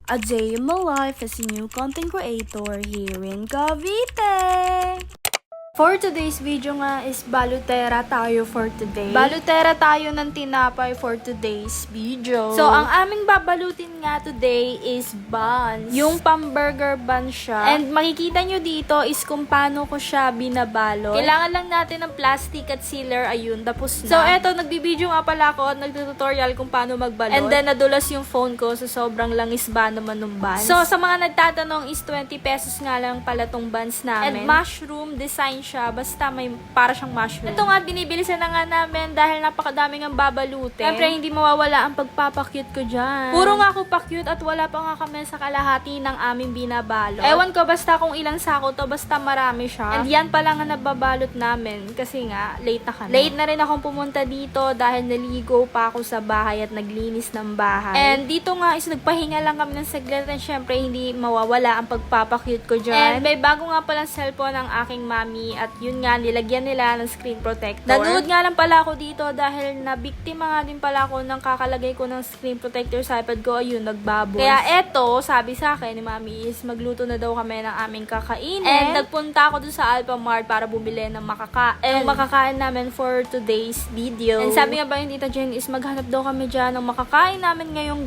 A day in my life as a new content creator here in Cavite. For today's video nga is balutera tayo for today. Balutera tayo ng tinapay for today's video. So, ang aming babalutin nga today is buns. Yung pang-burger bun siya. And makikita nyo dito is kung paano ko siya binabalot. Kailangan lang natin ng plastic at sealer. Ayun, tapos na. So, eto, nagbibideo nga pala ako at nagtututorial kung paano magbalot. And then, nadulas yung phone ko sa sobrang langis ba naman ng buns. So, sa mga nagtatanong is 20 pesos nga lang pala tong buns namin. And mushroom design siya, basta may para siyang mushroom. Ito nga, binibilisan na nga namin dahil napakadami ng babalutin. Siyempre, hindi mawawala ang pagpapakyut ko dyan. Puro nga ako pakyut at wala pa nga kami sa kalahati ng aming binabalot. Ewan ko basta kung ilang sako to, basta marami siya. And yan pala nga nababalot namin kasi nga, late na kami. Late na rin akong pumunta dito dahil naligo pa ako sa bahay at naglinis ng bahay. And dito nga is nagpahinga lang kami ng saglit and syempre, hindi mawawala ang pagpapakyut ko dyan. And may bago nga palang cellphone ng aking mami at yun nga, nilagyan nila ng screen protector. Nanood nga lang pala ako dito dahil nabiktima nga din pala ako ng kakalagay ko ng screen protector sa iPad ko. Ayun, nagbabos. Kaya eto, sabi sa akin ni mami is magluto na daw kami ng aming kakainin. And nagpunta ako dun sa Alphamart para bumili ng makakain namin for today's video. And sabi nga ba yung tita Jen is maghanap daw kami dyan ng makakain namin ngayong